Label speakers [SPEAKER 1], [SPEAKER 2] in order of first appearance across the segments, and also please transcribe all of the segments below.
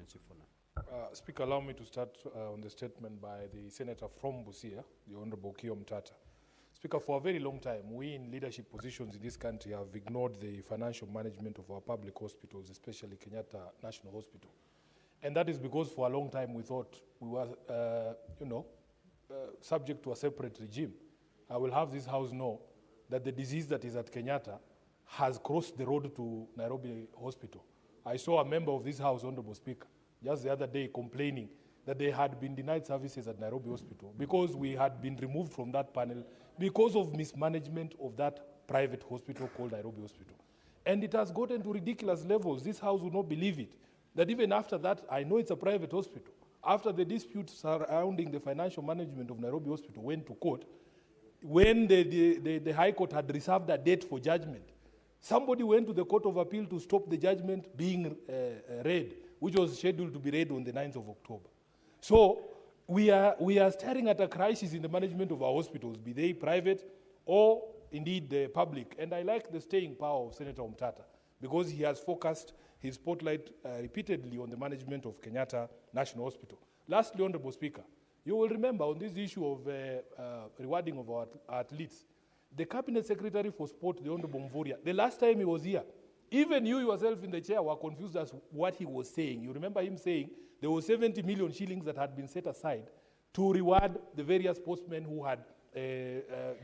[SPEAKER 1] statement, Sifuna.
[SPEAKER 2] Speaker, allow me to start on the statement by the Senator from Busia, the Honorable Kio Mtata. Speaker, for a very long time, we in leadership positions in this country have ignored the financial management of our public hospitals, especially Kenyatta National Hospital. And that is because for a long time we thought we were, subject to a separate regime. I will have this House know that the disease that is at Kenyatta has crossed the road to Nairobi Hospital. I saw a member of this House, Honorable Speaker, just the other day complaining that they had been denied services at Nairobi Hospital because we had been removed from that panel because of mismanagement of that private hospital called Nairobi Hospital. And it has gotten to ridiculous levels. This House would not believe it, that even after that, I know it's a private hospital, after the dispute surrounding the financial management of Nairobi Hospital went to court, when the High Court had reserved a date for judgment, somebody went to the Court of Appeal to stop the judgment being read, which was scheduled to be read on the 9th of October. So we are staring at a crisis in the management of our hospitals, be they private or indeed the public. And I like the staying power of Senator Mtata because he has focused his spotlight repeatedly on the management of Kenyatta National Hospital. Lastly, Honorable Speaker, you will remember on this issue of rewarding of our athletes, the Cabinet Secretary for Sport, the Honorable Mvurya, the last time he was here, even you yourself in the chair were confused as what he was saying. You remember him saying there were 70 million shillings that had been set aside to reward the various sportsmen who had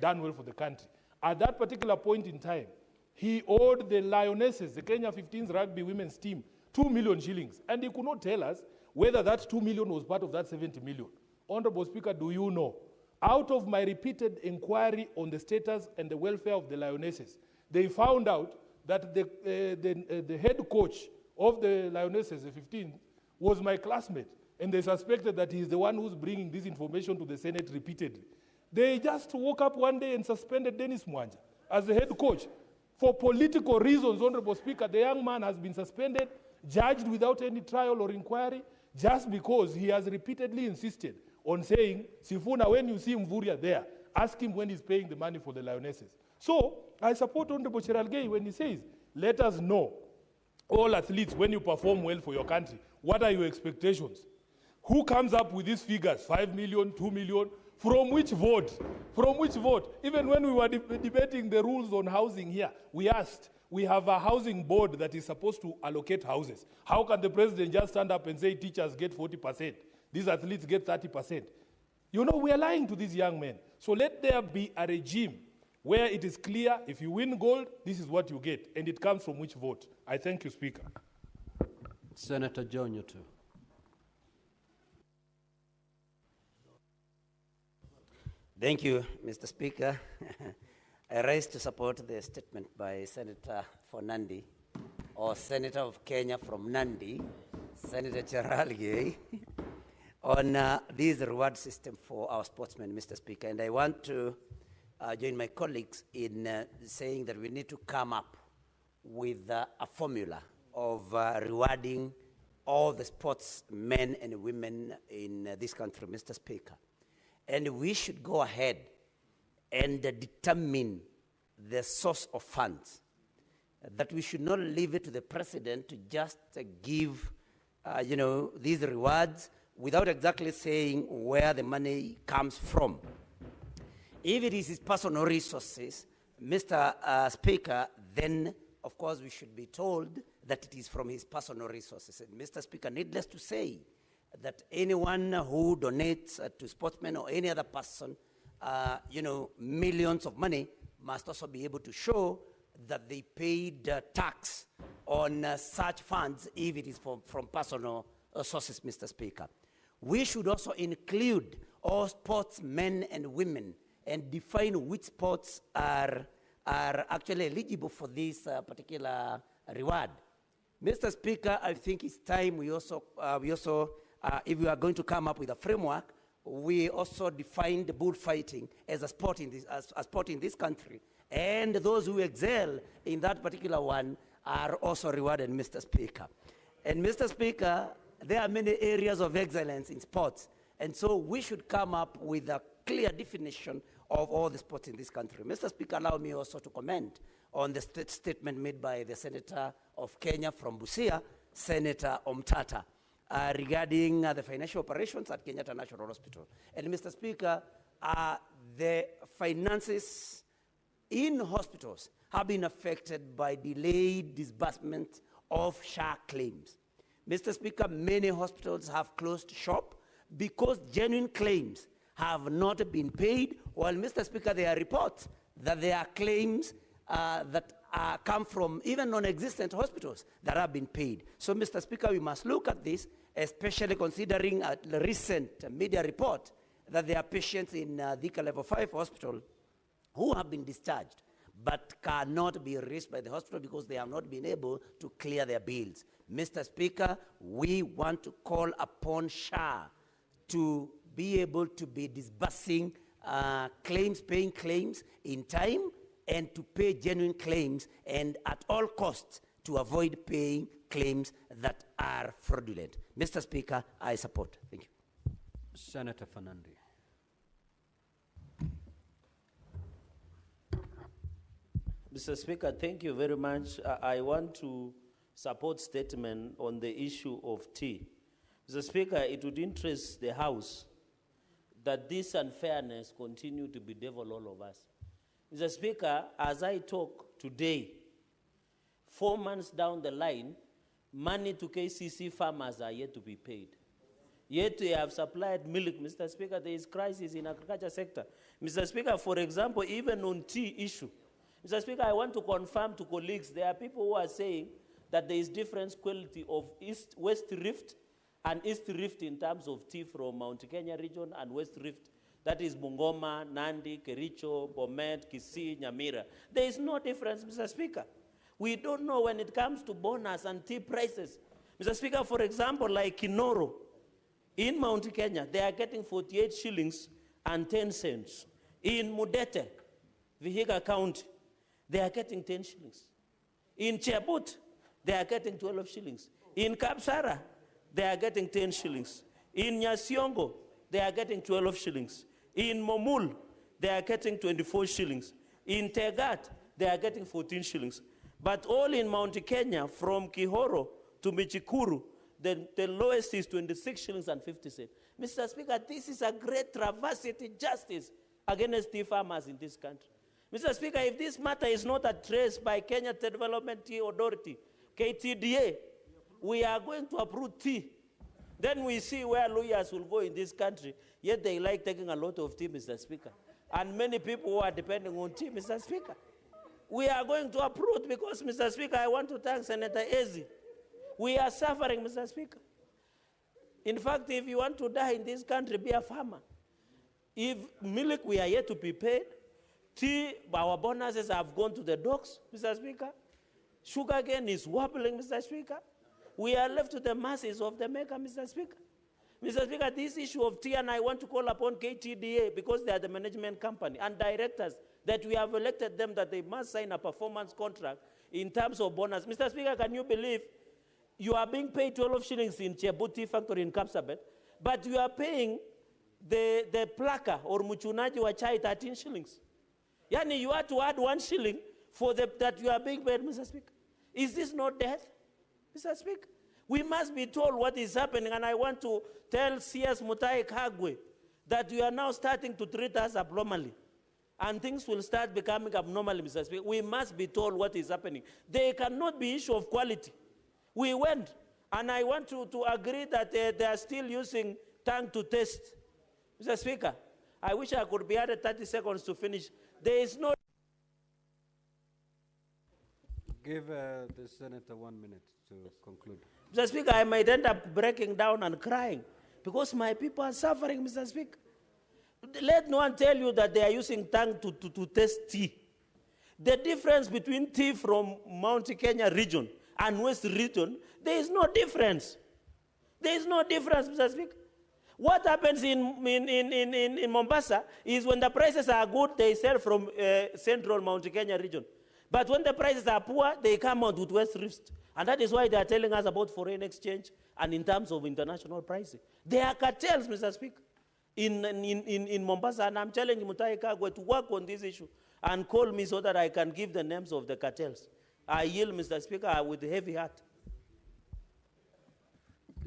[SPEAKER 2] done well for the country. At that particular point in time, he owed the Lionesses, the Kenya 15s rugby women's team, 2 million shillings. And he could not tell us whether that 2 million was part of that 70 million. Honorable Speaker, do you know? Out of my repeated inquiry on the status and the welfare of the Lionesses, they found out that the head coach of the Lionesses, the 15th, was my classmate. And they suspected that he's the one who's bringing this information to the Senate repeatedly. They just woke up one day and suspended Dennis Mwanja as the head coach. For political reasons, Honorable Speaker, the young man has been suspended, judged without any trial or inquiry, just because he has repeatedly insisted on saying, Sifuna, when you see Mvurya there, ask him when he's paying the money for the Lionesses. So I support Honorable Cheralgei when he says, let us know, all athletes, when you perform well for your country, what are your expectations? Who comes up with these figures, 5 million, 2 million? From which vote? From which vote? Even when we were debating the rules on housing here, we asked, we have a housing board that is supposed to allocate houses. How can the president just stand up and say teachers get 40%, these athletes get 30%? You know, we are lying to these young men. So let there be a regime where it is clear, if you win gold, this is what you get, and it comes from which vote. I thank you, Speaker.
[SPEAKER 1] Senator John Yutu.
[SPEAKER 3] Thank you, Mr. Speaker. I rise to support the statement by Senator for Nandi, or Senator of Kenya from Nandi, Senator Cheralgei, on this reward system for our sportsmen, Mr. Speaker. And I want to join my colleagues in saying that we need to come up with a formula of rewarding all the sportsmen and women in this country, Mr. Speaker. And we should go ahead and determine the source of funds. That we should not leave it to the president to just give, these rewards without exactly saying where the money comes from. If it is his personal resources, Mr. Speaker, then of course we should be told that it is from his personal resources. And Mr. Speaker, needless to say, that anyone who donates to sportsmen or any other person, millions of money, must also be able to show that they paid tax on such funds if it is from personal sources, Mr. Speaker. We should also include all sportsmen and women and define which sports are actually eligible for this particular reward. Mr. Speaker, I think it's time we also if we are going to come up with a framework, we also define the bullfighting as a sport in this country. And those who excel in that particular one are also rewarded, Mr. Speaker. And Mr. Speaker, there are many areas of excellence in sports. And so we should come up with a clear definition of all the sports in this country. Mr. Speaker, allow me also to comment on the statement made by the Senator of Kenya from Busia, Senator Omtata. regarding the financial operations at Kenyatta National Hospital. And Mr. Speaker, the finances in hospitals have been affected by delayed disbursement of SHA claims. Mr. Speaker, many hospitals have closed shop because genuine claims have not been paid, while, Mr. Speaker, there are reports that there are claims that come from even non-existent hospitals that have been paid. So, Mr. Speaker, we must look at this, especially considering the recent media report that there are patients in Thika Level 5 Hospital who have been discharged but cannot be released by the hospital because they have not been able to clear their bills. Mr. Speaker, we want to call upon SHA to be able to be disbursing claims, paying claims in time, and to pay genuine claims, and at all costs to avoid paying claims that are fraudulent. Mr. Speaker, I support. Thank you.
[SPEAKER 1] Senator Fernandi.
[SPEAKER 4] Mr. Speaker, thank you very much. I want to support statement on the issue of tea. Mr. Speaker, it would interest the House that this unfairness continue to bedevil all of us. Mr. Speaker, as I talk today, 4 months down the line, money to KCC farmers are yet to be paid. Yet they have supplied milk. Mr. Speaker, there is crisis in agriculture sector. Mr. Speaker, for example, even on tea issue, Mr. Speaker, I want to confirm to colleagues, there are people who are saying that there is different quality of West Rift and East Rift in terms of tea from Mount Kenya region and West Rift. That is Bungoma, Nandi, Kericho, Bomet, Kisii, Nyamira. There is no difference, Mr. Speaker. We don't know when it comes to bonus and tea prices. Mr. Speaker, for example, like Kinoro, in Mount Kenya, they are getting 48 shillings and 10 cents. In Mudete, Vihiga County, they are getting 10 shillings. In Chebut, they are getting 12 shillings. In Kapsara, they are getting 10 shillings. In Nyasiongo, they are getting 12 shillings. In Momul, they are getting 24 shillings. In Tegat, they are getting 14 shillings. But all in Mount Kenya, from Kihoro to Michikuru, the lowest is 26 shillings and 50 cents. Mr. Speaker, this is a great travesty justice against tea farmers in this country. Mr. Speaker, if this matter is not addressed by Kenya Development Tea Authority, KTDA, we are going to approve tea. Then we see where lawyers will go in this country, yet they like taking a lot of tea, Mr. Speaker. And many people who are depending on tea, Mr. Speaker. We are going to approve because, Mr. Speaker, I want to thank Senator Ezi. We are suffering, Mr. Speaker. In fact, if you want to die in this country, be a farmer. If milk, we are yet to be paid. Tea, our bonuses have gone to the dogs, Mr. Speaker. Sugar cane is wobbling, Mr. Speaker. We are left to the masses of the maker, Mr. Speaker. Mr. Speaker, this issue of tea, and I want to call upon KTDA, because they are the management company, and directors, that we have elected them that they must sign a performance contract in terms of bonus. Mr. Speaker, can you believe you are being paid 12 shillings in Chebuti factory in Kapsabet, but you are paying the plaka or muchunaji wa chai 13 shillings? Yani, you have to add 1 shilling for that you are being paid, Mr. Speaker. Is this not death, Mr. Speaker? We must be told what is happening, and I want to tell CS Mutai Kagwe that we are now starting to treat us abnormally, and things will start becoming abnormal, Mr. Speaker. We must be told what is happening. There cannot be issue of quality. We went, and I want to agree that they are still using tongue to taste. Mr. Speaker, I wish I could be added 30 seconds to finish. There is no...
[SPEAKER 1] Give the senator 1 minute to conclude.
[SPEAKER 4] Mr. Speaker, I might end up breaking down and crying because my people are suffering, Mr. Speaker. Let no one tell you that they are using tongue to taste tea. The difference between tea from Mount Kenya region and West region, there is no difference. There is no difference, Mr. Speaker. What happens in Mombasa is when the prices are good, they sell from central Mount Kenya region. But when the prices are poor, they come out with West Rift. And that is why they are telling us about foreign exchange and in terms of international pricing. There are cartels, Mr. Speaker, in Mombasa. And I'm telling Mutai Kagwe to work on this issue and call me so that I can give the names of the cartels. I yield, Mr. Speaker, with a heavy heart.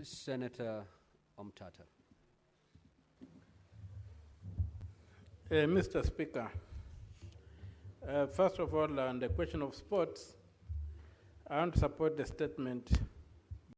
[SPEAKER 1] Senator Omtata.
[SPEAKER 5] Mr. Speaker, first of all, on the question of sports, I want to support the statement